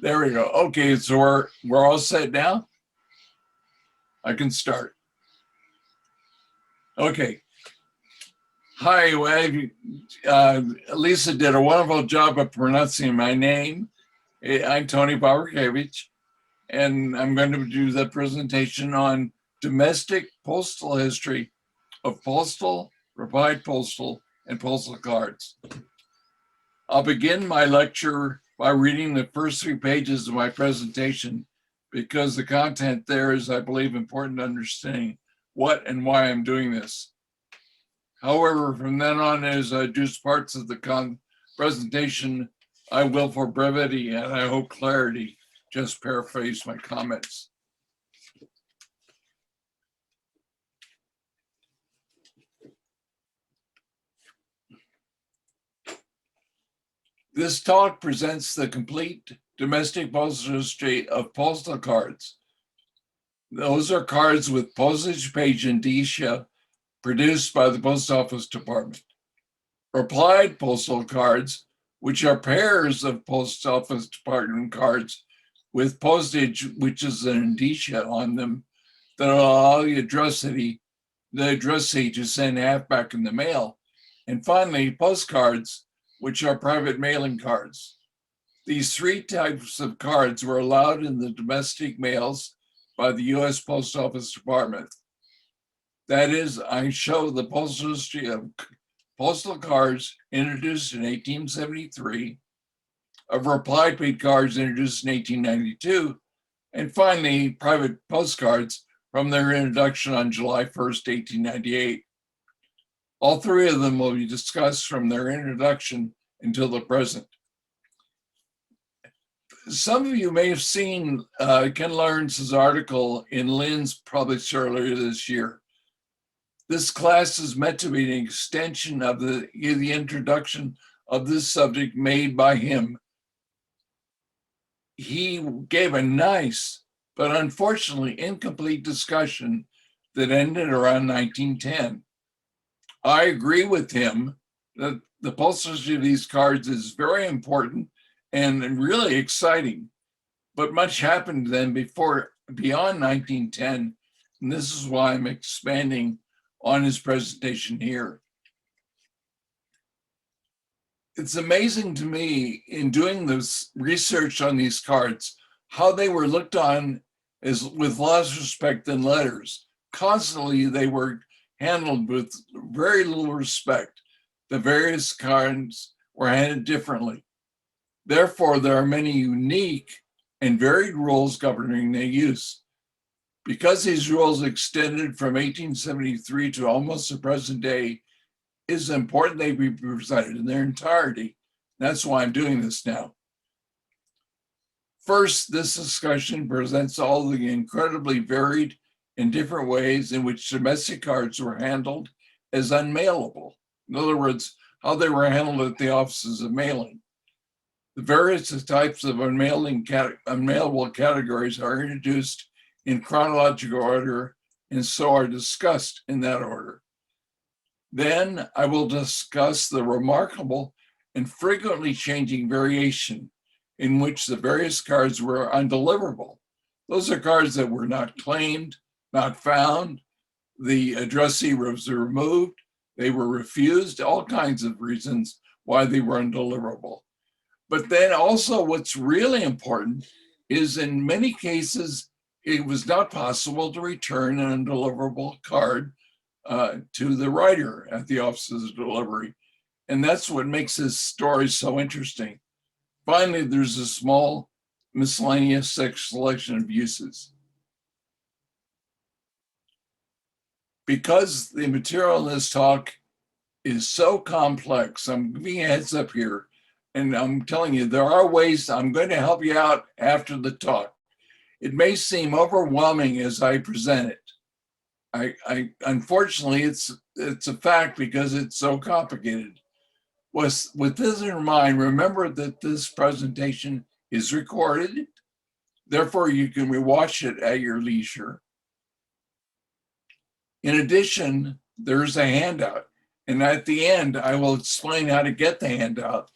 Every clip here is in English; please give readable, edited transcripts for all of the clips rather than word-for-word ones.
There we go. Okay, so we're all set now. I can start. Okay. Hi, Lisa did a wonderful job of pronouncing my name. I'm Tony Wawrukiewicz, and I'm going to do the presentation on domestic postal history of postal, Reply-Postal, and postal cards. I'll begin my lecture by reading the first 3 pages of my presentation because the content there is, I believe, important to understanding what and why I'm doing this. However, from then on, as I do parts of the presentation, I will, for brevity and I hope clarity, just paraphrase my comments. This talk presents the complete domestic postal history of postal cards. Those are cards with postage page indicia produced by the Post Office Department. Replied postal cards, which are pairs of Post Office Department cards with postage, which is an indicia on them, that allow the addressee to send half back in the mail. And finally, postcards, which are private mailing cards. These 3 types of cards were allowed in the domestic mails by the U.S. Post Office Department. That is, I show the postal history of postal cards introduced in 1873, of reply paid cards introduced in 1892, and finally, private postcards from their introduction on July 1st, 1898. All 3 of them will be discussed from their introduction until the present. Some of you may have seen Ken Lawrence's article in Lynn's published earlier this year. This class is meant to be an extension of the introduction of this subject made by him. He gave a nice, but unfortunately incomplete discussion that ended around 1910. I agree with him that the postal history of these cards is very important and really exciting, but much happened then beyond 1910, and this is why I'm expanding on his presentation here. It's amazing to me in doing this research on these cards, how they were looked on as with less respect than letters. Constantly, they were handled with very little respect. The various cards were handled differently. Therefore, there are many unique and varied rules governing their use. Because these rules extended from 1873 to almost the present day, it is important they be presented in their entirety. That's why I'm doing this now. First, this discussion presents all the incredibly varied and different ways in which domestic cards were handled as unmailable. In other words, how they were handled at the offices of mailing. The various types of unmailable categories are introduced in chronological order and so are discussed in that order. Then I will discuss the remarkable and frequently changing variation in which the various cards were undeliverable. Those are cards that were not claimed, not found, the addressee was removed, they were refused, all kinds of reasons why they were undeliverable. But then also what's really important is in many cases, it was not possible to return an undeliverable card to the writer at the office's delivery. And that's what makes this story so interesting. Finally, there's a small miscellaneous selection of uses. Because the material in this talk is so complex, I'm giving a heads up here, and I'm telling you, there are ways I'm going to help you out after the talk. It may seem overwhelming as I present it. Unfortunately, it's a fact because it's so complicated. With this in mind, remember that this presentation is recorded. Therefore, you can rewatch it at your leisure. In addition, there's a handout. And at the end, I will explain how to get the handout.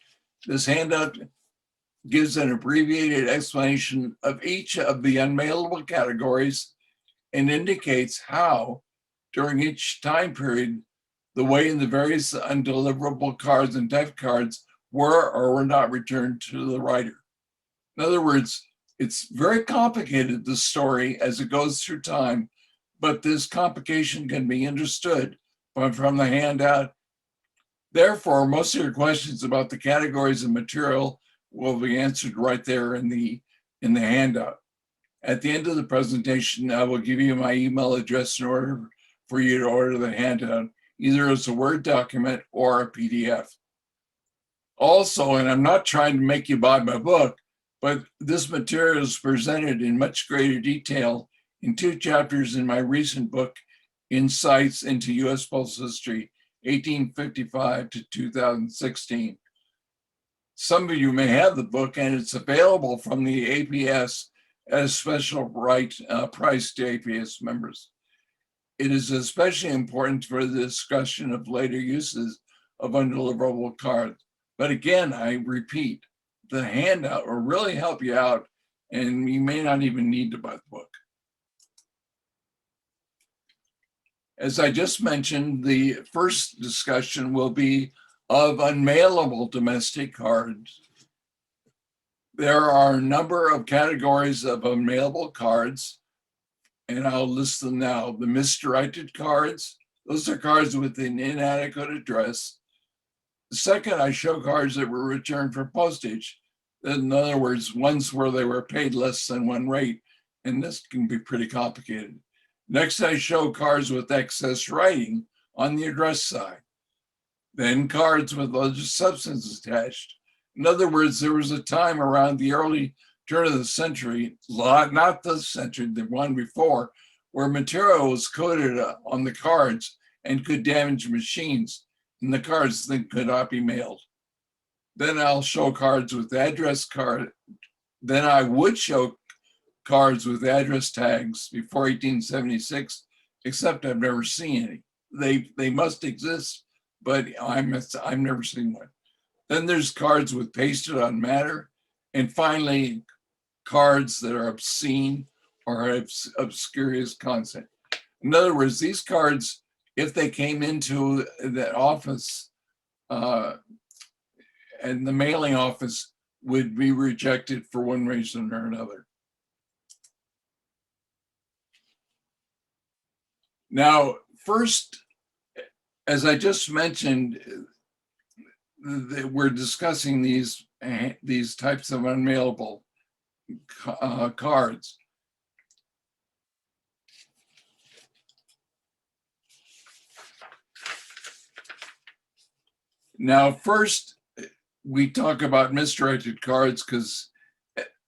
This handout gives an abbreviated explanation of each of the unmailable categories and indicates how, during each time period, the way in the various undeliverable cards and type cards were or were not returned to the writer. In other words, it's very complicated, the story, as it goes through time, but this complication can be understood from the handout. Therefore, most of your questions about the categories of material will be answered right there in the handout. At the end of the presentation, I will give you my email address in order for you to order the handout, either as a Word document or a PDF. Also, and I'm not trying to make you buy my book, but this material is presented in much greater detail in 2 chapters in my recent book, Insights into U.S. Postal History, 1855 to 2016. Some of you may have the book, and it's available from the APS at a special price to APS members. It is especially important for the discussion of later uses of undeliverable cards. But again, I repeat, the handout will really help you out, and you may not even need to buy the book. As I just mentioned, the first discussion will be of unmailable domestic cards. There are a number of categories of unmailable cards, and I'll list them now. The misdirected cards, those are cards with an inadequate address. The second, I show cards that were returned for postage. In other words, ones where they were paid less than one rate, and this can be pretty complicated. Next, I show cards with excess writing on the address side. Then cards with other substances attached. In other words, there was a time around the early turn of the century, not the century, the one before, where material was coated on the cards and could damage machines, and the cards then could not be mailed. Then I'll show cards with address card. Then I would show cards with address tags before 1876, except I've never seen any. They must exist, but I've never seen one. Then there's cards with pasted on matter, and finally, cards that are obscene or have obscurious content. In other words, these cards, if they came into the office and the mailing office, would be rejected for one reason or another. Now, first, as I just mentioned, we're discussing these types of unmailable cards. Now, first, we talk about misdirected cards because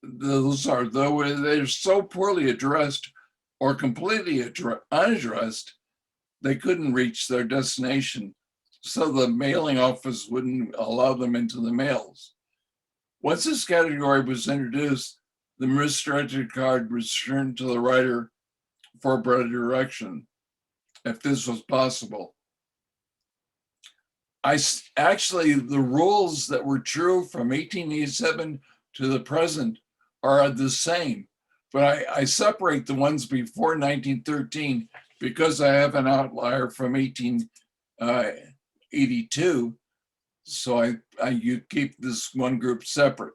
those are, though they're so poorly addressed or completely unaddressed, they couldn't reach their destination. So the mailing office wouldn't allow them into the mails. Once this category was introduced, the misdirected card was returned to the writer for better direction, if this was possible. Actually, the rules that were true from 1887 to the present are the same, but I separate the ones before 1913 because I have an outlier from 1882. So you keep this one group separate.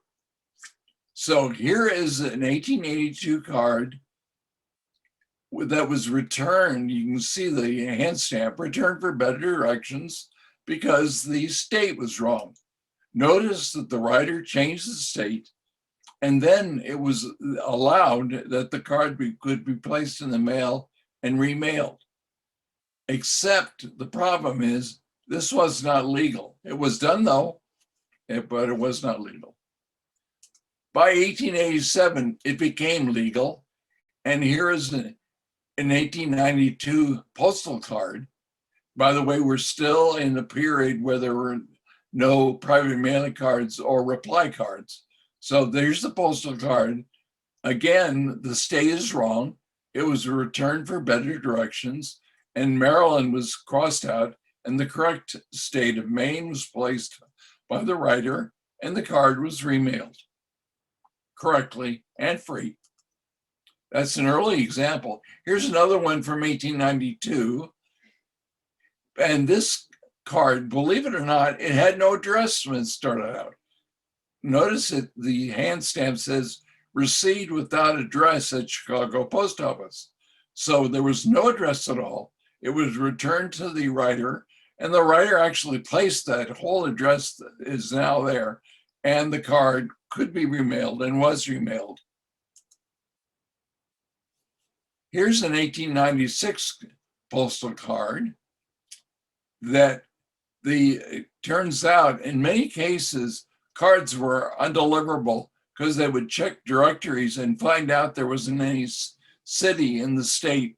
So here is an 1882 card that was returned. You can see the hand stamp, returned for better directions because the state was wrong. Notice that the writer changed the state, and then it was allowed that the card could be placed in the mail and remailed. Except the problem is this was not legal. It was done though, but it was not legal. By 1887, it became legal, and here is an 1892 postal card. By the way, we're still in the period where there were no private mailing cards or reply cards. So there's the postal card. Again, the state is wrong. It was a return for better directions, and Maryland was crossed out, and the correct state of Maine was placed by the writer, and the card was remailed. correctly and free. That's an early example. Here's another one from 1892. And this card, believe it or not, it had no address when it started out. Notice that the hand stamp says received without address at Chicago Post Office. So there was no address at all. It was returned to the writer, and the writer actually placed that whole address that is now there, and the card could be remailed and was remailed. Here's an 1896 postal card that it turns out in many cases, cards were undeliverable because they would check directories and find out there wasn't any city in the state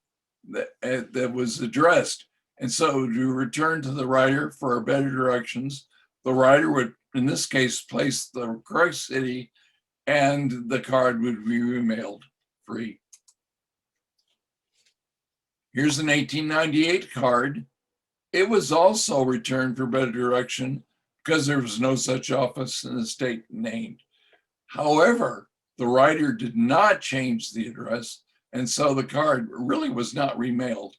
that was addressed. And so to return to the writer for better directions, the writer would, in this case, place the correct city and the card would be remailed free. Here's an 1898 card. It was also returned for better direction because there was no such office in the state named. However, the writer did not change the address, and so the card really was not remailed.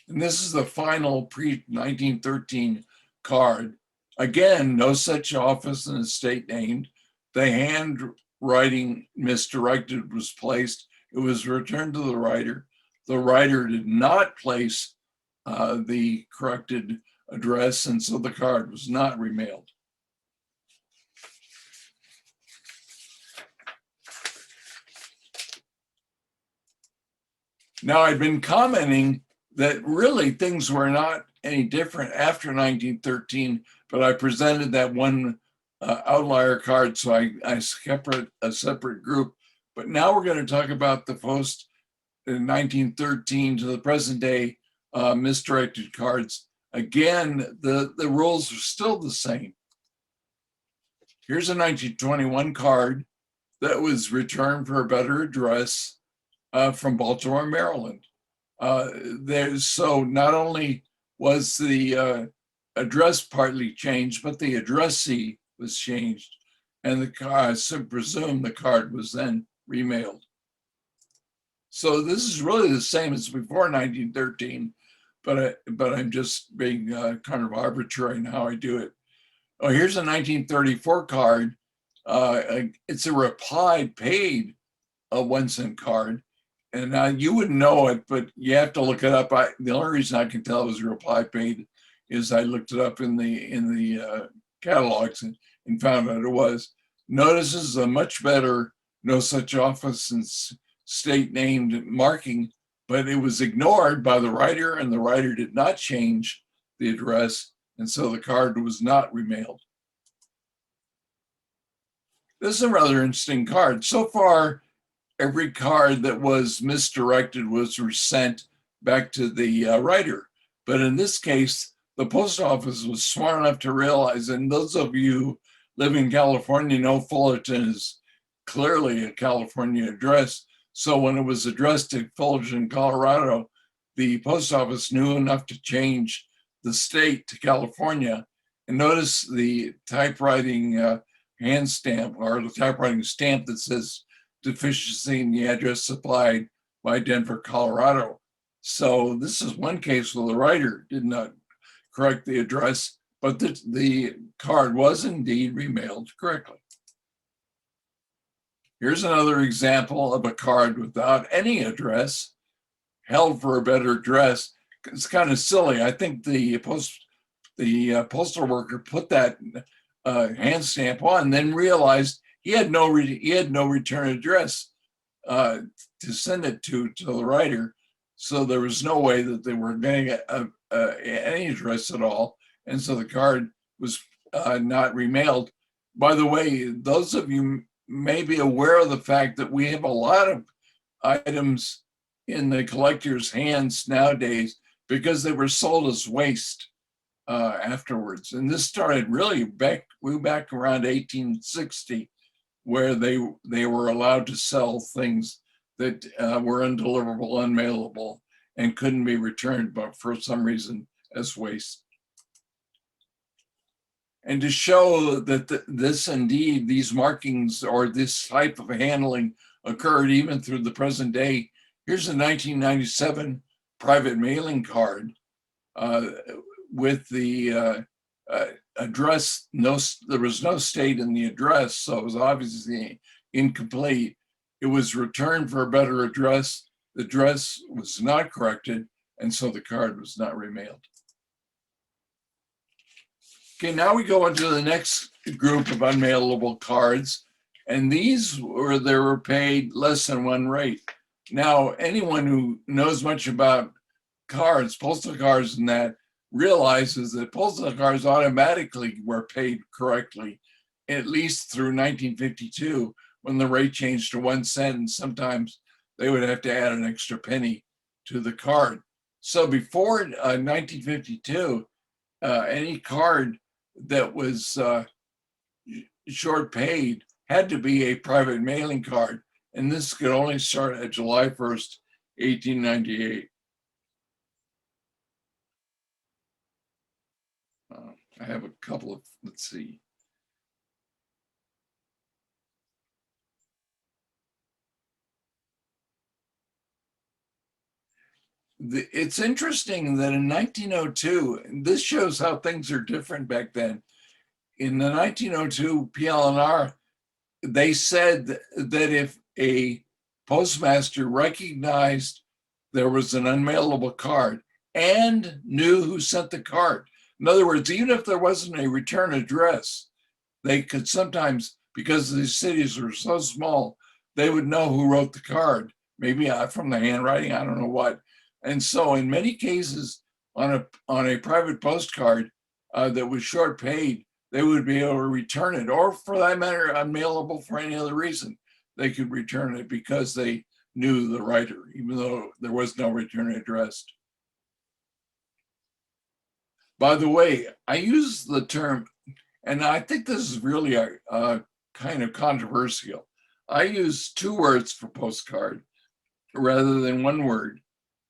And this is the final pre-1913 card. Again, no such office in the state named. The handwriting misdirected was placed. It was returned to the writer. The writer did not place the corrected address, and so the card was not remailed. Now, I've been commenting that really things were not any different after 1913, but I presented that one outlier card, so I kept a separate group. But now we're going to talk about the post in 1913 to the present day misdirected cards. Again, the rules are still the same. Here's a 1921 card that was returned for a better address from Baltimore, Maryland. So not only was the address partly changed, but the addressee was changed, and I presume the card was then remailed. So this is really the same as before 1913, but I'm just being kind of arbitrary in how I do it. Oh, here's a 1934 card. It's a reply paid 1 cent card. And you wouldn't know it, but you have to look it up. The only reason I can tell it was reply paid is I looked it up in the catalogs and found out it was. Notice this is a much better no such office and state named marking, but it was ignored by the writer, and the writer did not change the address, and so the card was not remailed. This is a rather interesting card. So far, every card that was misdirected was sent back to the writer. But in this case, the post office was smart enough to realize, and those of you who live in California know Fullerton is clearly a California address. So when it was addressed to Fullerton, Colorado, the post office knew enough to change the state to California. And notice the typewriting hand stamp, or the typewriting stamp that says deficiency in the address supplied by Denver, Colorado. So this is one case where the writer did not correct the address, but the card was indeed remailed correctly. Here's another example of a card without any address, held for a better address. It's kind of silly. I think the postal worker put that hand stamp on, then realized he had no return address to send it to the writer, so there was no way that they were getting any address at all, and so the card was not remailed. By the way, those of you may be aware of the fact that we have a lot of items in the collector's hands nowadays because they were sold as waste afterwards, and this started really back around 1860. Where they were allowed to sell things that were undeliverable, unmailable, and couldn't be returned, but for some reason as waste. And to show that this indeed, these markings or this type of handling occurred even through the present day, here's a 1997 private mailing card with the address. There was no state in the address, so it was obviously incomplete. It was returned for a better address. The address was not corrected, and so the card was not remailed. Okay, now we go into the next group of unmailable cards, and these were paid less than one rate. Now, anyone who knows much about cards, postal cards and that, realizes that postal cards automatically were paid correctly, at least through 1952, when the rate changed to 1 cent, and sometimes they would have to add an extra penny to the card. So before 1952, any card that was short paid had to be a private mailing card, and this could only start at July 1st, 1898. I have a couple of, let's see. It's interesting that in 1902, and this shows how things are different back then. In the 1902 PLNR, they said that if a postmaster recognized there was an unmailable card and knew who sent the card, in other words, even if there wasn't a return address, they could sometimes, because these cities were so small, they would know who wrote the card, maybe from the handwriting, I don't know what. And so in many cases on a private postcard that was short paid, they would be able to return it, or for that matter, unmailable for any other reason, they could return it because they knew the writer, even though there was no return address. By the way, I use the term, and I think this is really a kind of controversial. I use 2 words for postcard rather than 1 word,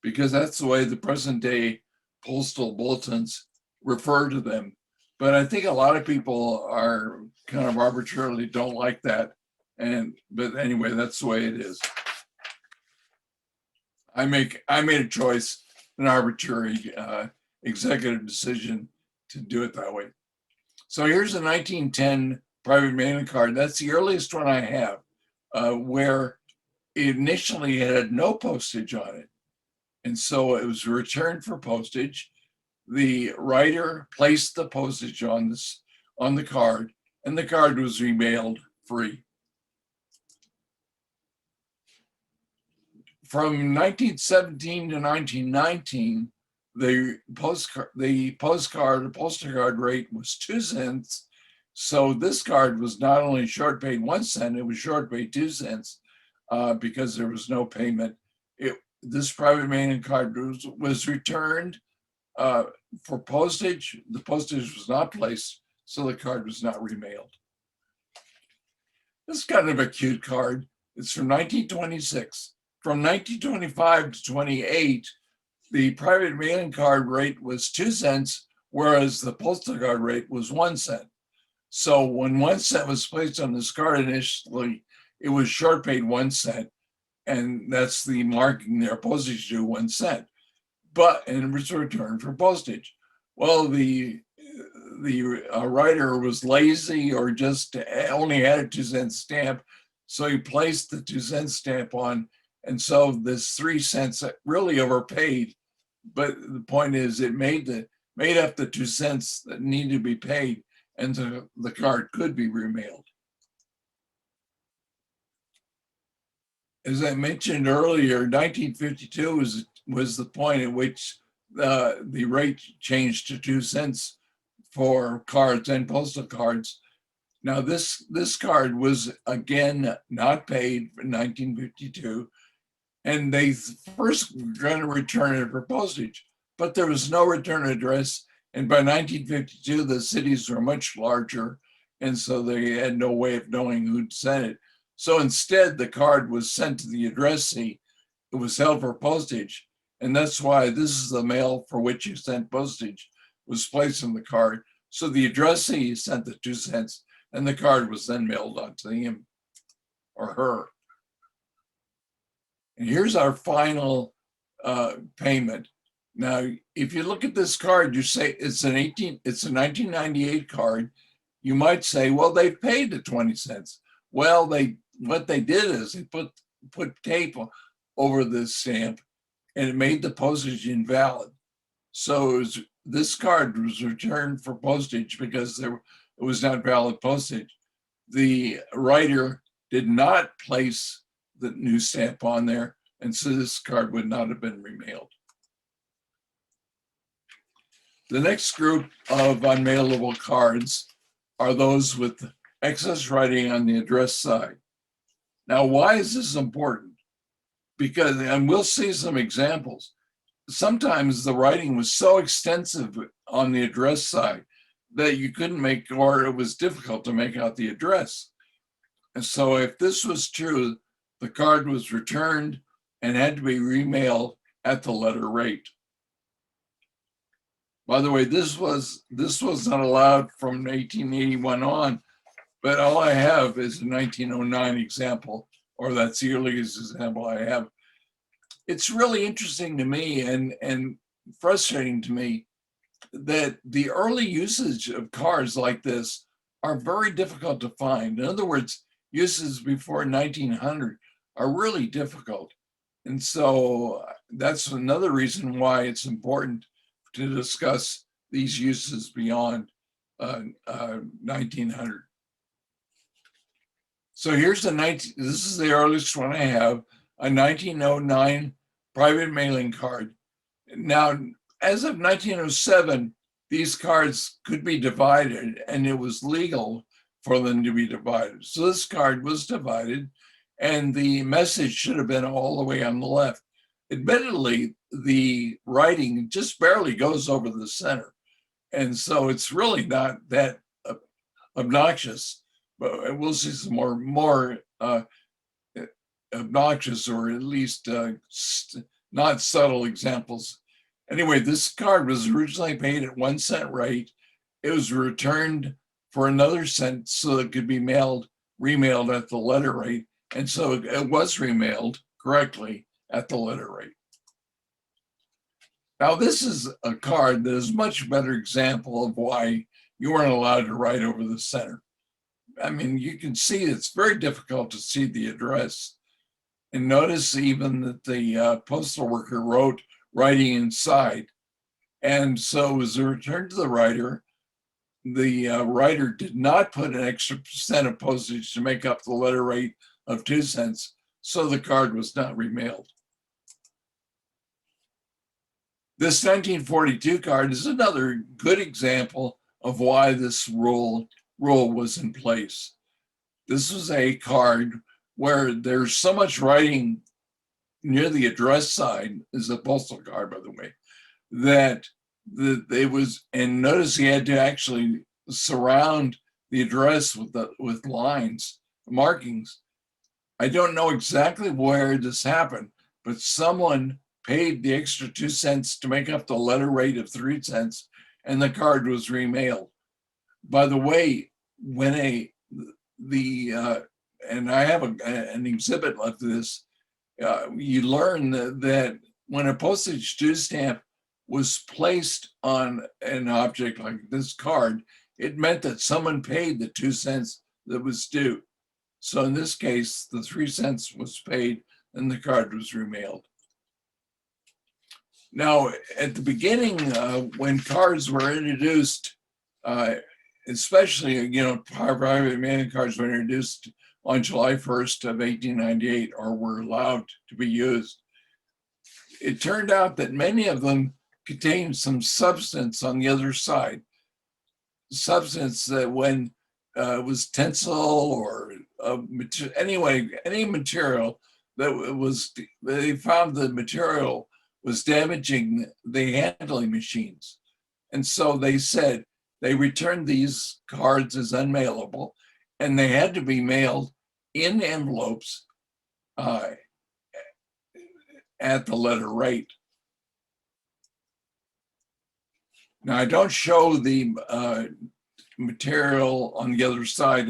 because that's the way the present day postal bulletins refer to them. But I think a lot of people are kind of arbitrarily don't like that. But anyway, that's the way it is. I made a choice, an arbitrary executive decision to do it that way. So here's a 1910 private mailing card. That's the earliest one I have, where initially it had no postage on it. And so it was returned for postage. The writer placed the postage on the card, and the card was remailed free. From 1917 to 1919, the postal card rate was 2 cents. So this card was not only short paid 1 cent, it was short paid 2 cents because there was no payment. This private mailing card was returned for postage. The postage was not placed, so the card was not remailed. This is kind of a cute card. It's from 1926. From 1925 to 28, the private mailing card rate was 2 cents, whereas the postal card rate was 1 cent. So when 1 cent was placed on this card initially, it was short paid 1 cent. And that's the marking there, postage due 1 cent. And it was returned for postage. Well, the writer was lazy or just only had a 2 cent stamp. So he placed the 2 cent stamp on. And so this 3 cents really overpaid. But the point is it made up the 2 cents that needed to be paid, and the card could be remailed. As I mentioned earlier, 1952 was the point at which the rate changed to 2 cents for cards and postal cards. Now this card was again not paid in 1952, and they first were going to return it for postage, but there was no return address. And by 1952, the cities were much larger, and so they had no way of knowing who'd sent it. So instead, the card was sent to the addressee. It was held for postage. And that's why this is the mail for which you sent postage, was placed on the card. So the addressee sent the 2 cents and the card was then mailed on to him or her. And here's our final payment. Now, if you look at this card, you say it's a 1998 card. You might say, well, they paid the 20 cents. Well, what they did is they put tape over the stamp and it made the postage invalid. So this card was returned for postage because it was not valid postage. The writer did not place the new stamp on there, and so this card would not have been remailed. The next group of unmailable cards are those with excess writing on the address side. Now, why is this important? Because, and we'll see some examples, sometimes the writing was so extensive on the address side that you couldn't make, or it was difficult to make out the address. And so if this was true, the card was returned and had to be remailed at the letter rate. By the way, this was not allowed from 1881 on, but all I have is a 1909 example, or that's the earliest example I have. It's really interesting to me and frustrating to me that the early usage of cards like this are very difficult to find. In other words, uses before 1900 are really difficult. And so that's another reason why it's important to discuss these uses beyond 1900. So here's this is the earliest one I have, a 1909 private mailing card. Now, as of 1907, these cards could be divided and it was legal for them to be divided. So this card was divided and the message should have been all the way on the left. Admittedly, the writing just barely goes over the center. And so it's really not that obnoxious, but we'll see some more obnoxious or at least not subtle examples. Anyway, this card was originally paid at 1 cent rate. It was returned for another cent so it could be remailed at the letter rate. And so it was remailed correctly at the letter rate. Now, this is a card that is a much better example of why you weren't allowed to write over the center. I mean, you can see it's very difficult to see the address. And notice even that the postal worker wrote writing inside. And so it was returned to the writer. The writer did not put an extra percent of postage to make up the letter rate of 2 cents. So the card was not remailed. This 1942 card is another good example of why this rule was in place. This was a card where there's so much writing near the address side, is a postal card, by the way, that it was, and notice he had to actually surround the address with lines, markings. I don't know exactly where this happened, but someone paid the extra 2 cents to make up the letter rate of 3 cents, and the card was remailed. By the way, when and I have an exhibit of this, you learn that when a postage due stamp was placed on an object like this card, it meant that someone paid the 2 cents that was due. So in this case, the 3 cents was paid and the card was remailed. Now, at the beginning, when cards were introduced, especially, private mailing cards were introduced on July 1st of 1898, or were allowed to be used, it turned out that many of them contained some substance on the other side. Substance that when it was tensile or anyway, any material that they found the material was damaging the handling machines. And so they said they returned these cards as unmailable, and they had to be mailed in envelopes at the letter rate. Now, I don't show the material on the other side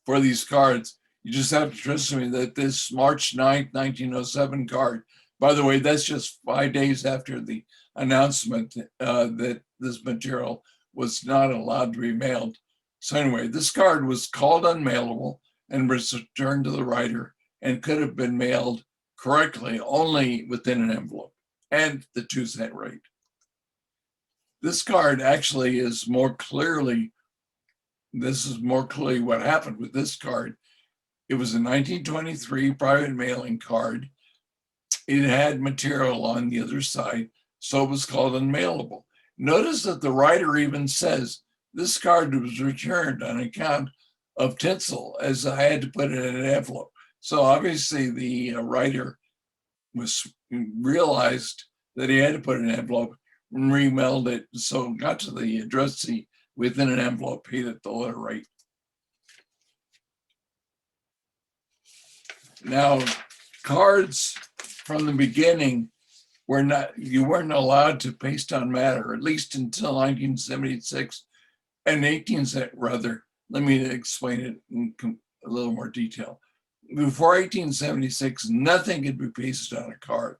for these cards. You just have to trust me that this March 9th, 1907 card, by the way, that's just 5 days after the announcement that this material was not allowed to be mailed. So anyway, this card was called unmailable and was returned to the writer and could have been mailed correctly only within an envelope and the 2-cent rate. This card actually is more clearly, this is more clearly what happened with this card. It was a 1923 private mailing card. It had material on the other side, so it was called unmailable. Notice that the writer even says this card was returned on account of tinsel, as I had to put it in an envelope. So obviously the writer realized that he had to put it in an envelope and remailed it, so it got to the addressee within an envelope paid at the letter rate. Now, cards from the beginning were not, you weren't allowed to paste on matter, at least until 1976 and 18, rather. Let me explain it in a little more detail. Before 1876, nothing could be pasted on a card.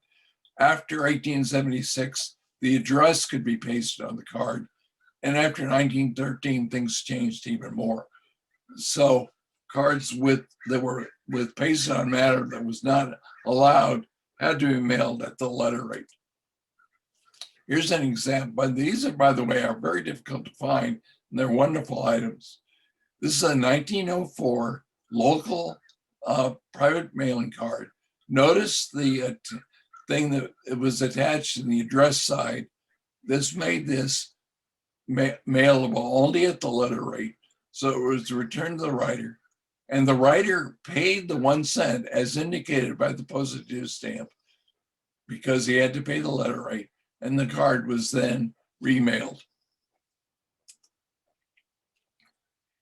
After 1876, the address could be pasted on the card. And after 1913, things changed even more. So cards that were pasted on matter that was not allowed had to be mailed at the letter rate. Here's an example. But these are, by the way, are very difficult to find, and they're wonderful items. This is a 1904 local private mailing card. Notice the thing that it was attached in the address side. This made this mailable only at the letter rate. So it was returned to the writer, and the writer paid the 1 cent as indicated by the postage stamp because he had to pay the letter rate, and the card was then remailed.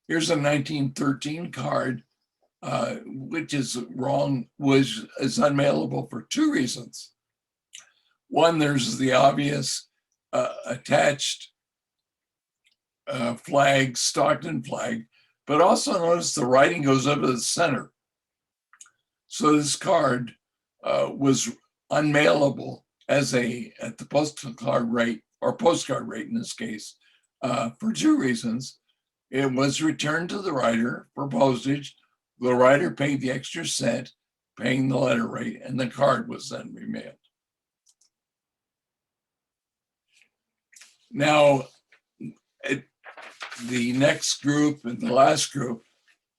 Here's a 1913 card, which is wrong, is unmailable for 2 reasons. One, there's the obvious attached flag, Stockton flag, but also notice the writing goes up to the center. So this card was unmailable at the postal card rate, or postcard rate in this case, for 2 reasons. It was returned to the writer for postage. The writer paid the extra cent, paying the letter rate, and the card was then remailed. Now, the next group and the last group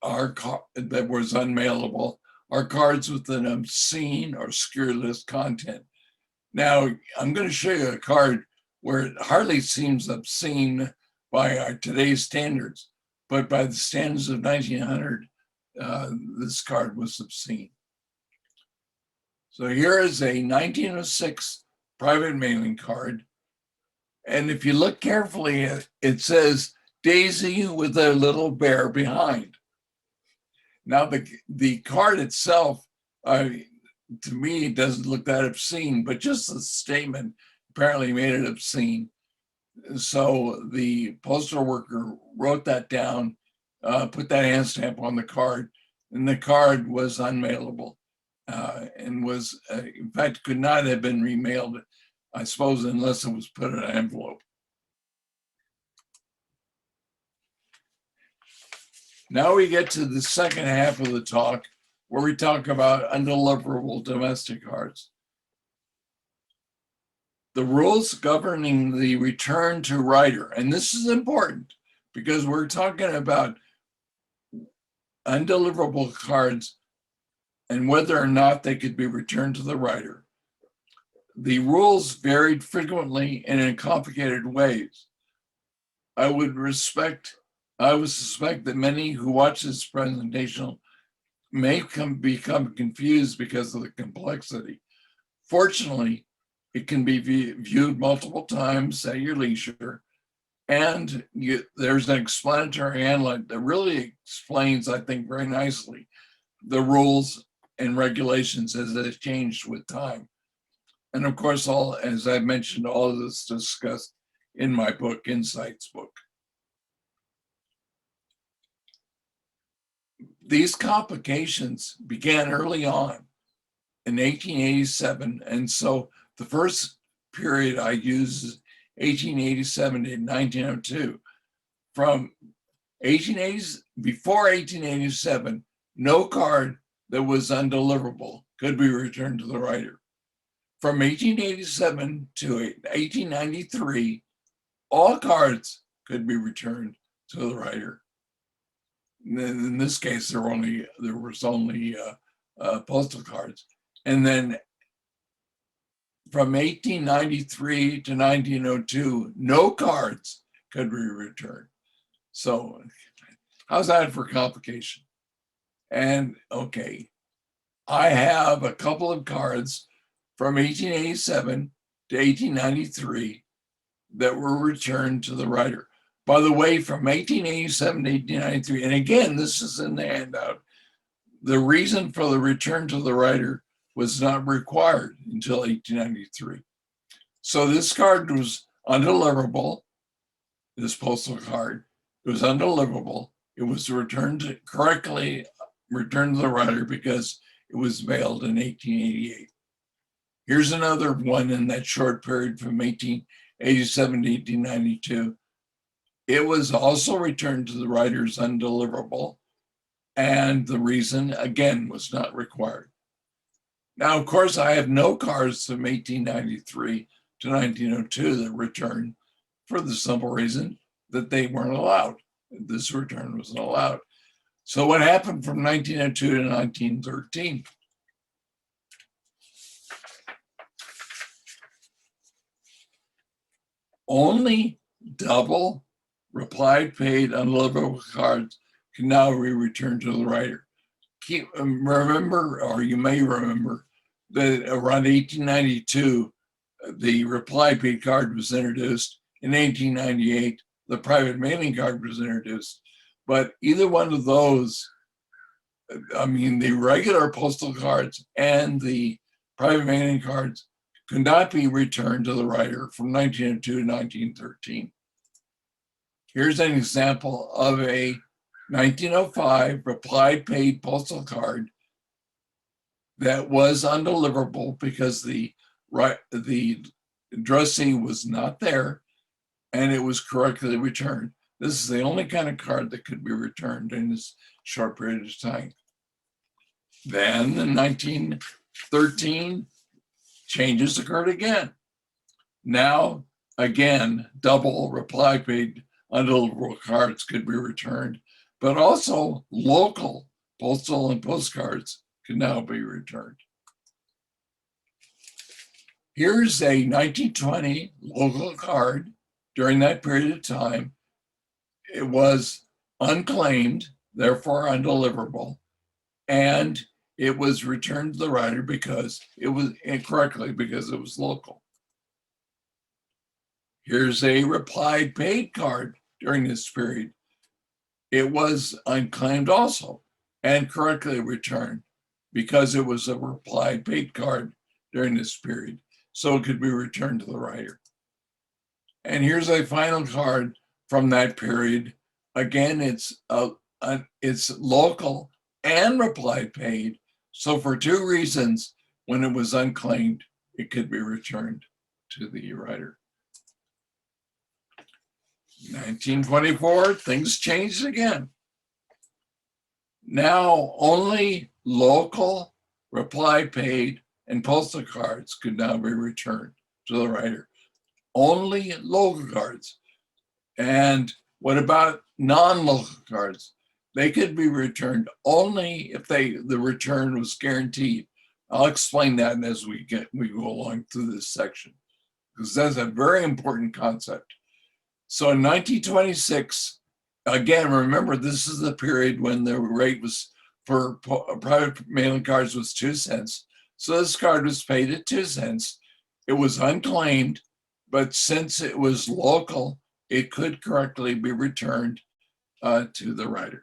that was unmailable are cards with an obscene or scurrilous content. Now, I'm going to show you a card where it hardly seems obscene by our today's standards, but by the standards of 1900, this card was obscene. So here is a 1906 private mailing card. And if you look carefully, it says Daisy with a little bear behind. Now the card itself, to me, it doesn't look that obscene, but just the statement apparently made it obscene. So the postal worker wrote that down, put that hand stamp on the card, and the card was unmailable and was, in fact, could not have been remailed, I suppose, unless it was put in an envelope. Now we get to the second half of the talk, where we talk about undeliverable domestic cards. The rules governing the return to writer, and this is important because we're talking about undeliverable cards and whether or not they could be returned to the writer. The rules varied frequently and in complicated ways. I would suspect that many who watch this presentation may become confused because of the complexity. Fortunately, it can be viewed multiple times at your leisure, and there's an explanatory handlet that really explains, I think, very nicely the rules and regulations as they changed with time. And of course, as I mentioned, all of this discussed in my book, Insights book. These complications began early on in 1887. And so the first period I use is 1887 to 1902. From 1880s, before 1887, no card that was undeliverable could be returned to the writer. From 1887 to 1893, all cards could be returned to the writer. In this case, there was only postal cards. And then from 1893 to 1902, no cards could be returned. So how's that for complication? And okay, I have a couple of cards from 1887 to 1893 that were returned to the writer. By the way, from 1887 to 1893, and again, this is in the handout, the reason for the return to the writer was not required until 1893. So this card was undeliverable, this postal card. It was undeliverable. It was correctly returned to the writer because it was mailed in 1888. Here's another one in that short period from 1887 to 1892. It was also returned to the writer as undeliverable, and the reason, again, was not required. Now, of course, I have no cards from 1893 to 1902 that returned for the simple reason that they weren't allowed. This return wasn't allowed. So what happened from 1902 to 1913? Only double reply paid undeliverable cards can now be returned to the writer. Remember, or you may remember, that around 1892, the reply paid card was introduced. In 1898, the private mailing card was introduced. But either one of those, I mean, the regular postal cards and the private mailing cards could not be returned to the writer from 1902 to 1913. Here's an example of a 1905 reply paid postal card that was undeliverable because the addressee was not there and it was correctly returned. This is the only kind of card that could be returned in this short period of time. Then in 1913, changes occurred again. Now, again, double reply paid undeliverable cards could be returned, but also local postal and postcards can now be returned. Here's a 1920 local card during that period of time. It was unclaimed, therefore undeliverable, and it was returned to the writer because it was incorrectly because it was local. Here's a reply paid card during this period. It was unclaimed also and correctly returned because it was a reply paid card during this period. So it could be returned to the writer. And here's a final card from that period. Again, it's local and reply paid. So for two reasons, when it was unclaimed, it could be returned to the writer. 1924, things changed again. Now only local reply paid and postal cards could now be returned to the writer. Only local cards. And what about non-local cards? They could be returned only if the return was guaranteed. I'll explain that as we go along through this section, because that's a very important concept. So in 1926, again, remember, this is the period when the rate was for private mailing cards was 2 cents. So this card was paid at 2 cents. It was unclaimed, but since it was local, it could correctly be returned to the writer.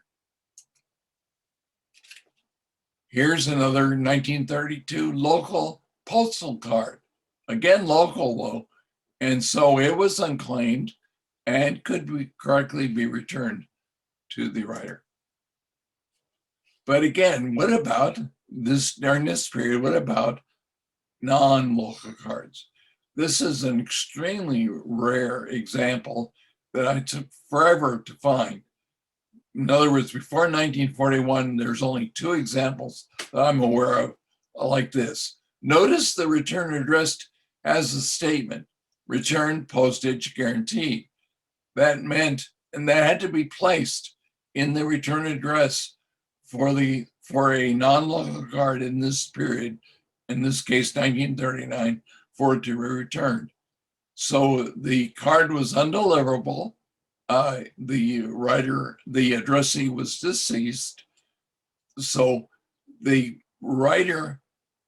Here's another 1932 local postal card. Again, local though, And so it was unclaimed and could correctly be returned to the writer. But again, what about this during this period? What about non-local cards? This is an extremely rare example that I took forever to find. In other words, before 1941, there's only 2 examples that I'm aware of like this. Notice the return address has a statement, return postage guaranteed. That meant, and that had to be placed in the return address for a non-local card in this period, in this case 1939, for it to be returned. So the card was undeliverable. The addressee was deceased. So the writer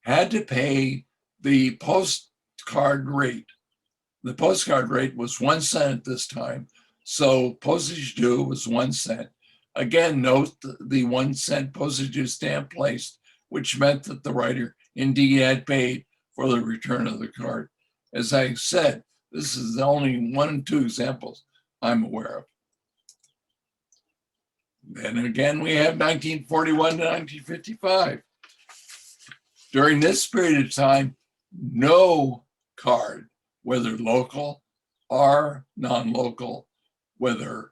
had to pay the postcard rate. The postcard rate was 1 cent at this time. So postage due was 1 cent. Again, note the 1 cent postage due stamp placed, which meant that the writer indeed had paid for the return of the card. As I said, this is only 1 and 2 examples I'm aware of. Then again, we have 1941 to 1955. During this period of time, no card, whether local or non-local, whether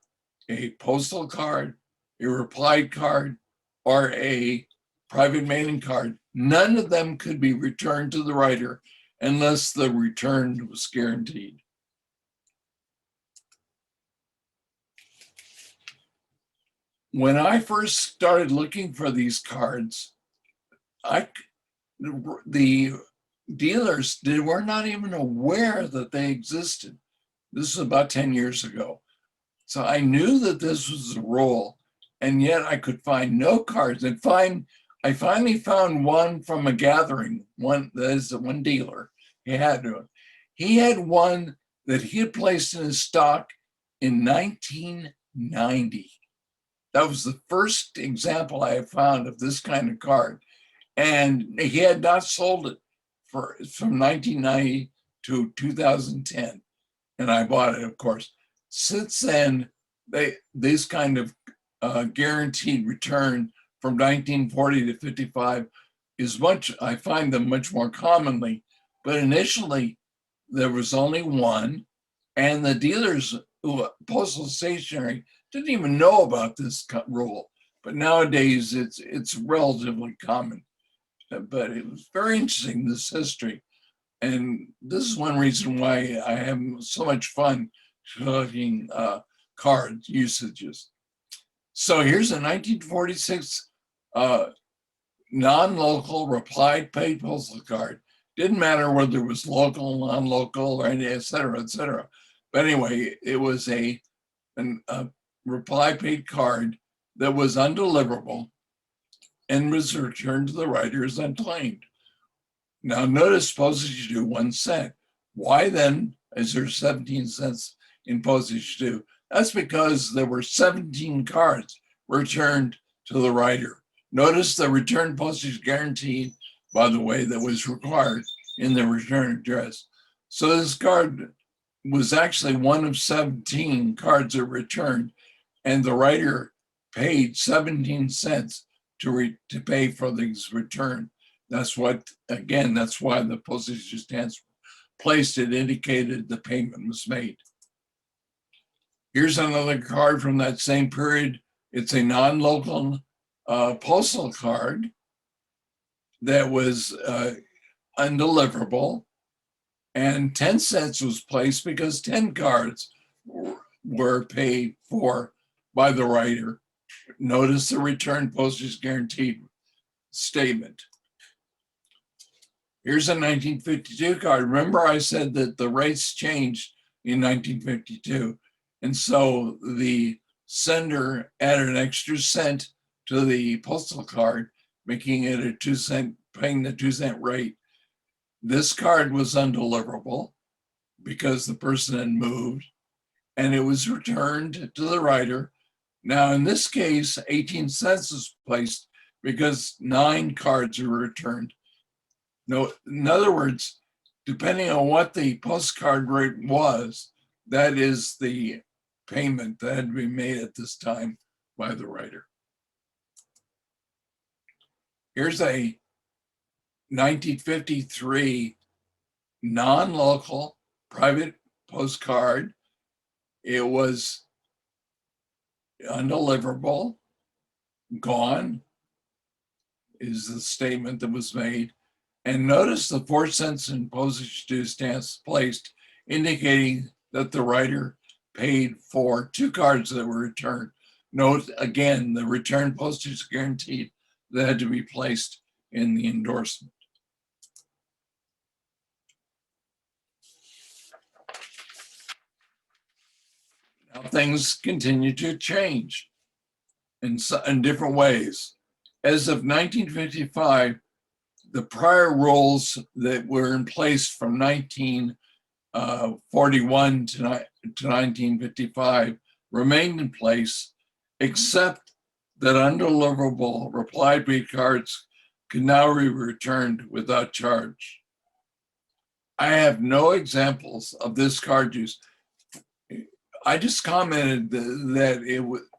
a postal card, a replied card, or a private mailing card, none of them could be returned to the writer unless the return was guaranteed. When I first started looking for these cards, the dealers were not even aware that they existed. This was about 10 years ago. So I knew that this was a rule, and yet I could find no cards. And I finally found one from a gathering, one dealer. He had one that he had placed in his stock in 1990. That was the first example I have found of this kind of card. And he had not sold it from 1990 to 2010. And I bought it, of course. Since then, this kind of guaranteed return from 1940 to 55 I find them much more commonly. But initially, there was only one, and the dealers, postal stationery, didn't even know about this rule. But nowadays, it's relatively common. But it was very interesting, this history. And this is one reason why I have so much fun collecting card usages. So here's a 1946 non-local replied paid postal card. Didn't matter whether it was local, non-local, or any, et cetera, et cetera. But anyway, it was a reply paid card that was undeliverable and was returned to the writer as unclaimed. Now notice postage due 1 cent. Why then is there 17 cents in postage due? That's because there were 17 cards returned to the writer. Notice the return postage guaranteed, by the way, that was required in the return address. So this card was actually one of 17 cards that returned, and the writer paid 17 cents to pay for these return. That's why the postage stamps placed it indicated the payment was made. Here's another card from that same period. It's a non-local postal card that was undeliverable, and 10 cents was placed because 10 cards were paid for by the writer. Notice the return postage guaranteed statement. Here's a 1952 card. Remember I said that the rates changed in 1952. And so the sender added an extra cent to the postal card, making it a 2 cent, paying the 2 cent rate. This card was undeliverable because the person had moved, and it was returned to the writer. Now, in this case, 18 cents was placed because 9 cards were returned. No, in other words, depending on what the postcard rate was, that is the payment that had to be made at this time by the writer. Here's a 1953 non-local private postcard. It was undeliverable, gone, is the statement that was made. And notice the 4 cents in postage due stamps placed, indicating that the writer paid for 2 cards that were returned. Note again, the return postage guaranteed that had to be placed in the endorsement. Now things continue to change in different ways. As of 1955, the prior rules that were in place from 1941 to 1955 remained in place, except that undeliverable reply paid cards can now be returned without charge. I have no examples of this card use. I just commented that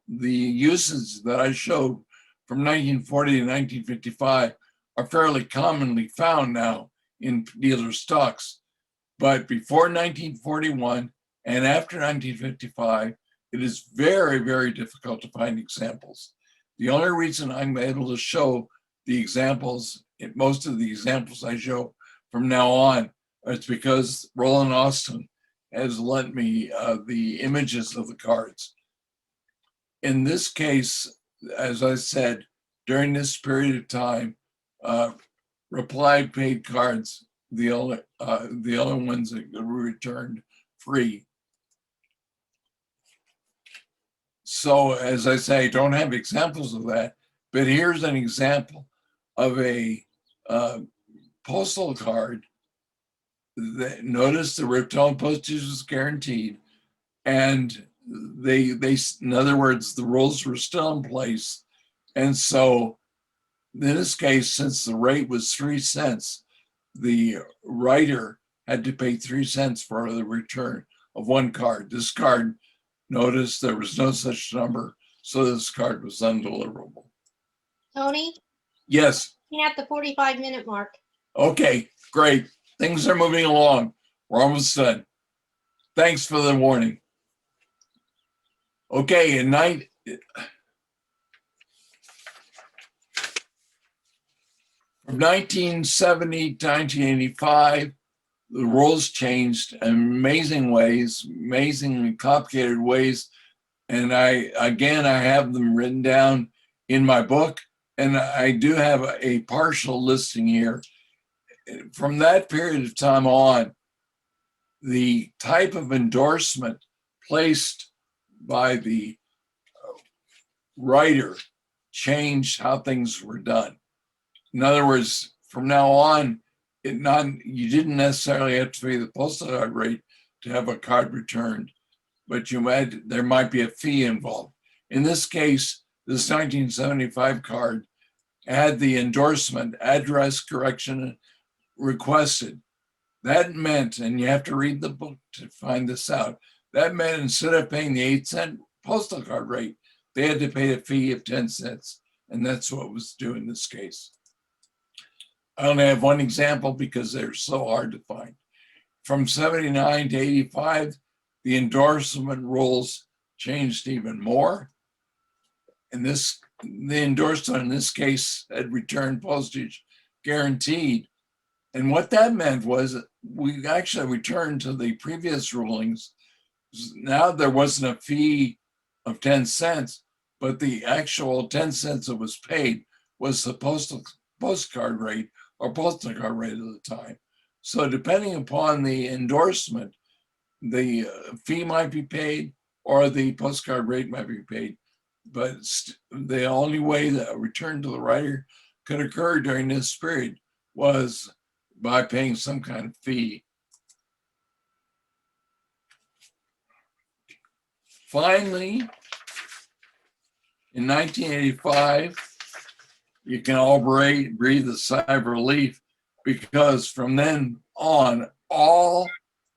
the uses that I showed from 1940 to 1955 are fairly commonly found now in dealer stocks. But before 1941 and after 1955, it is very, very difficult to find examples. The only reason I'm able to show the examples, most of the examples I show from now on, is because Roland Austin has lent me the images of the cards. In this case, as I said, during this period of time, reply paid cards, the only ones that were returned free. So as I say, I don't have examples of that, but here's an example of a postal card that, notice the return postage was guaranteed, and they in other words, the rules were still in place. And so in this case, since the rate was 3 cents, the writer had to pay 3 cents for the return of one card. This card, notice there was no such number, so this card was undeliverable. Tony, Yes. you're at the 45-minute mark. Okay, great. Things are moving along. We're almost done. Thanks for the warning. Okay, from 1970 to 1985, the rules changed in amazing ways, amazingly complicated ways. And I have them written down in my book, and I do have a partial listing here. From that period of time on, the type of endorsement placed by the writer changed how things were done. In other words, from now on, you didn't necessarily have to pay the postal card rate to have a card returned, but there might be a fee involved. In this case, this 1975 card had the endorsement, address correction requested. That meant, and you have to read the book to find this out, that meant instead of paying the 8-cent postal card rate, they had to pay a fee of 10 cents. And that's what was due in this case. I only have one example because they're so hard to find. From 79 to 85, the endorsement rules changed even more. And the endorsement in this case had return postage guaranteed. And what that meant was we actually returned to the previous rulings. Now there wasn't a fee of 10 cents, but the actual 10 cents that was paid was the postcard rate or postal card rate at the time. So depending upon the endorsement, the fee might be paid or the postcard rate might be paid. But the only way that a return to the writer could occur during this period was by paying some kind of fee. Finally, in 1985, you can all breathe a sigh of relief, because from then on, all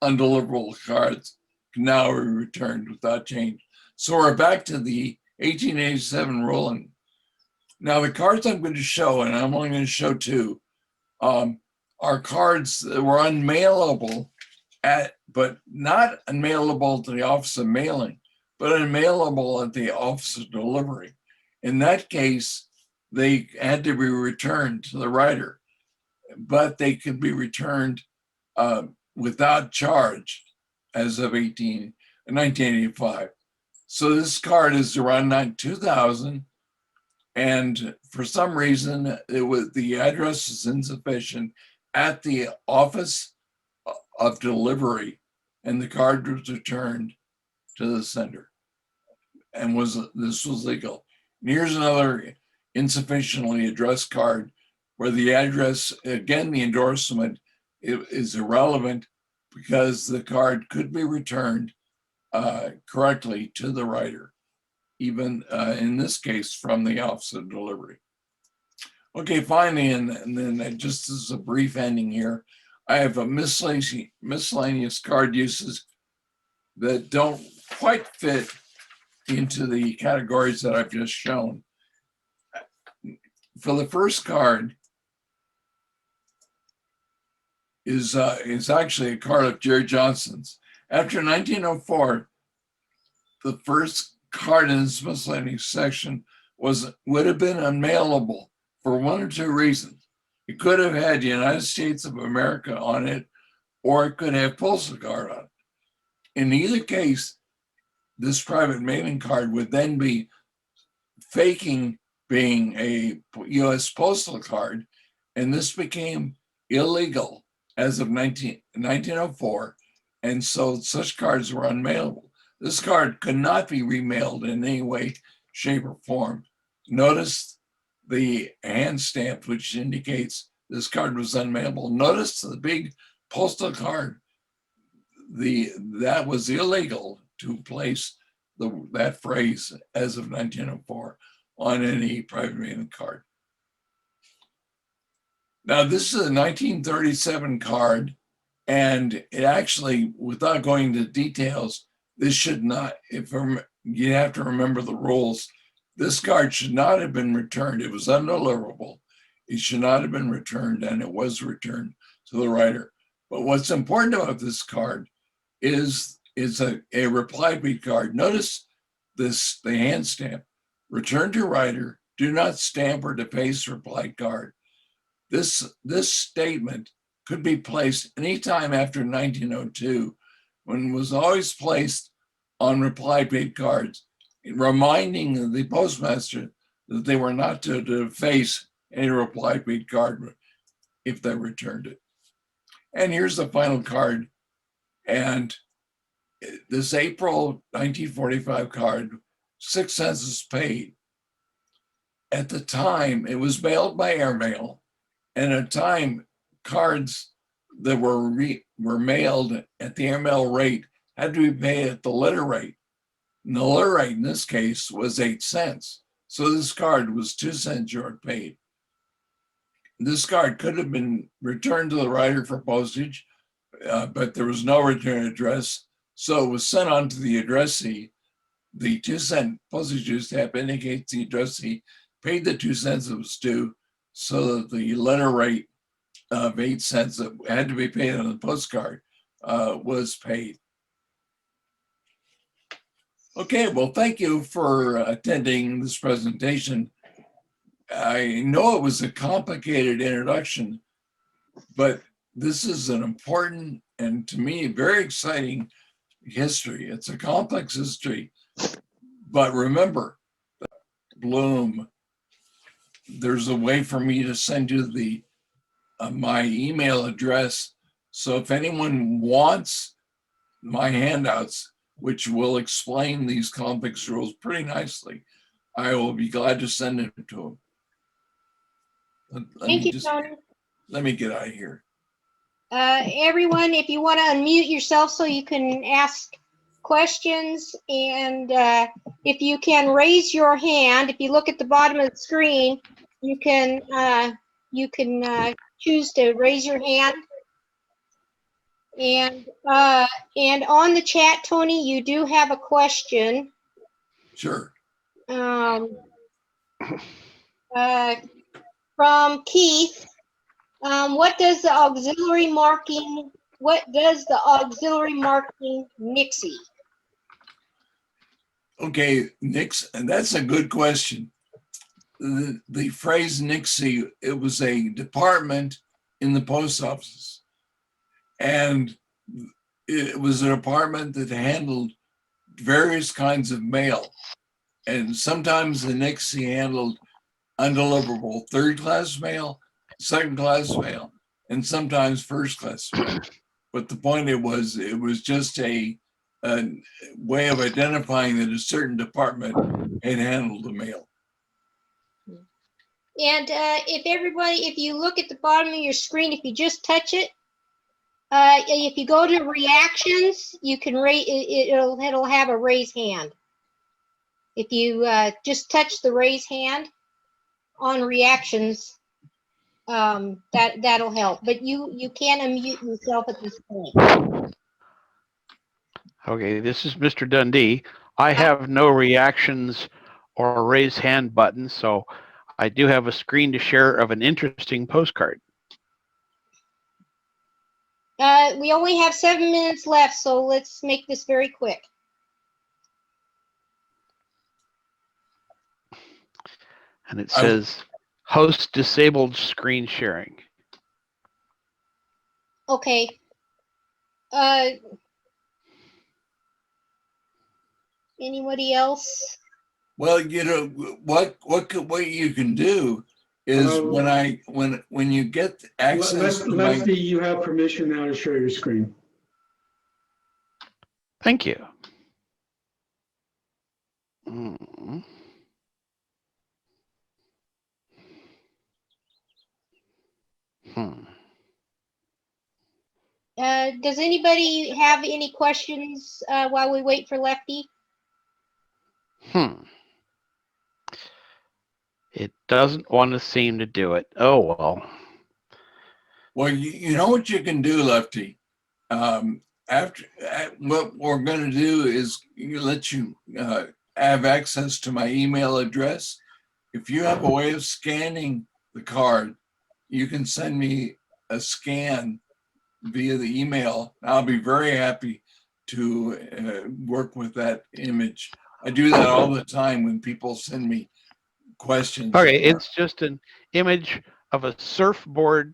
undeliverable cards can now be returned without change. So we're back to the 1887 ruling. Now the cards I'm going to show, and I'm only going to show two, are cards that were unmailable but not unmailable to the office of mailing, but unmailable at the office of delivery. In that case, they had to be returned to the writer, but they could be returned without charge as of 1985. So this card is around 2000, and for some reason, the address is insufficient at the office of delivery, and the card was returned to the sender, and this was legal. And here's another insufficiently addressed card where the address, again, the endorsement is irrelevant because the card could be returned correctly to the writer, even in this case from the office of delivery. Okay, finally, and then just as a brief ending here, I have a miscellaneous card uses that don't quite fit into the categories that I've just shown. For the first card is actually a card of Jerry Johnson's. After 1904, the first card in this miscellaneous section would have been unmailable for one or two reasons. It could have had United States of America on it, or it could have postal card on it. In either case, this private mailing card would then be faking being a U.S. postal card, and this became illegal as of 1904, and so such cards were unmailable. This card could not be remailed in any way, shape, or form. Notice the hand stamp, which indicates this card was unmailable. Notice the big postal card. That was illegal to place that phrase as of 1904 on any private mailing card. Now, this is a 1937 card, and it actually, without going into details, this should not, you have to remember the rules. This card should not have been returned. It was undeliverable. It should not have been returned, and it was returned to the writer. But what's important about this card is a reply bead card. Notice the hand stamp. Return to writer. Do not stamp or deface reply card. This statement could be placed anytime after 1902, when it was always placed on reply bead cards, reminding the postmaster that they were not to deface any reply bead card if they returned it. And here's the final card. And this April 1945 card, 6 cents is paid. At the time, it was mailed by airmail, and at the time, cards that were mailed at the airmail rate had to be paid at the letter rate. And the letter rate in this case was 8 cents. So this card was 2 cents short paid. This card could have been returned to the writer for postage, but there was no return address. So it was sent on to the addressee. The 2 cent postage stamp indicates the addressee paid the 2 cents that was due, so that the letter rate of 8 cents that had to be paid on the postcard was paid. Okay, well, thank you for attending this presentation. I know it was a complicated introduction, but this is an important and, to me, very exciting history. It's a complex history, but remember, Bloom, there's a way for me to send you my email address. So if anyone wants my handouts, which will explain these complex rules pretty nicely, I will be glad to send it to them. Thank you, Tony. Let me get out of here. Everyone, if you want to unmute yourself so you can ask questions, and if you can raise your hand, if you look at the bottom of the screen, you can choose to raise your hand. And on the chat, Tony, you do have a question. Sure. From Keith. What does the auxiliary marking Nixie? Okay, Nix, and that's a good question. The phrase Nixie, it was a department in the post office. And it was a department that handled various kinds of mail. And sometimes the Nixie handled undeliverable third-class mail, second-class mail, and sometimes first-class mail. But the point it was just a way of identifying that a certain department had handled the mail. And if you look at the bottom of your screen, if you just touch it, if you go to reactions, you can it'll have a raise hand. If you just touch the raise hand on reactions, that'll help. But you can unmute yourself at this point. Okay, this is Mr. Dundee. I have no reactions or raise hand buttons, so I do have a screen to share of an interesting postcard. We only have 7 minutes left, so let's make this very quick. And it says, host disabled screen sharing. Okay. Anybody else? Well, you know, what you can do is when you get access to Lefty, you have permission now to share your screen. Thank you. Mm. Does anybody have any questions while we wait for Lefty? It doesn't want to seem to do it. Oh, well. Well, you know what you can do, Lefty? What we're going to do is let you have access to my email address. If you have a way of scanning the card, you can send me a scan via the email. I'll be very happy to work with that image. I do that all the time when people send me questions. Okay, it's just an image of a surfboard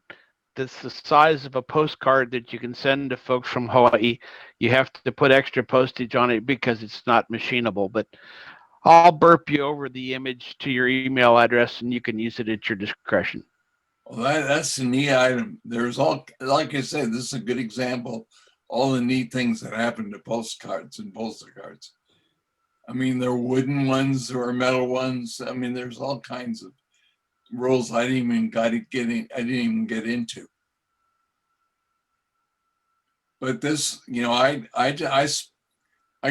that's the size of a postcard that you can send to folks from Hawaii. You have to put extra postage on it because it's not machinable, but I'll burp you over the image to your email address and you can use it at your discretion. Well, that's a neat item. There's all, like I said, this is a good example, all the neat things that happen to postcards and postal cards. I mean, there are wooden ones, there are metal ones. I mean, there's all kinds of rules I didn't even get into. But this, you know, I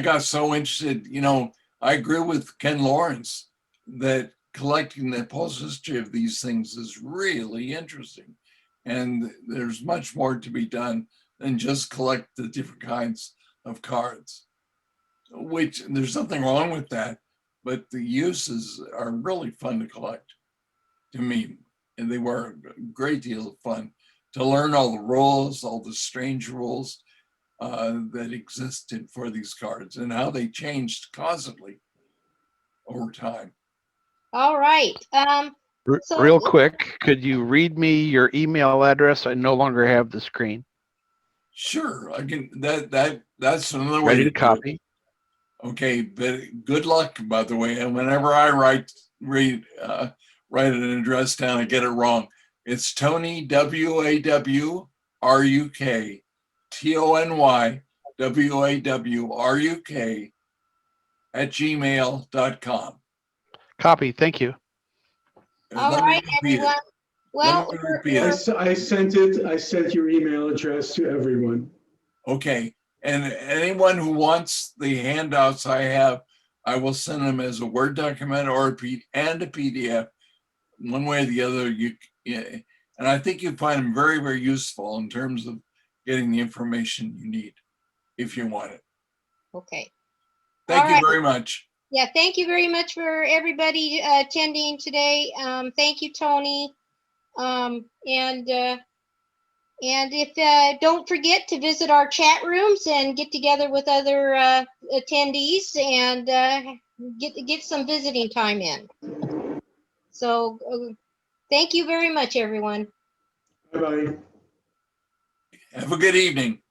got so interested, you know, I agree with Ken Lawrence that collecting the postal history of these things is really interesting. And there's much more to be done than just collect the different kinds of cards, which there's nothing wrong with that, but the uses are really fun to collect to me. And they were a great deal of fun to learn all the rules, all the strange rules that existed for these cards and how they changed constantly over time. All right. Real quick, could you read me your email address? I no longer have the screen. Sure, I can. That's another way Ready to copy. Okay, but good luck, by the way. And whenever I write an address down, I get it wrong. It's Tony, WAWRUK, TONY, WAWRUK @gmail.com. Copy. Thank you. All right, everyone. Well, I sent your email address to everyone. Okay, and anyone who wants the handouts I have, I will send them as a Word document or a PDF, one way or the other. And I think you find them very, very useful in terms of getting the information you need if you want it. Okay. Thank All you right. very much. Yeah, thank you very much for everybody attending today. Thank you, Tony. And if don't forget to visit our chat rooms and get together with other attendees and get some visiting time in. So thank you very much, everyone. Bye-bye. Have a good evening.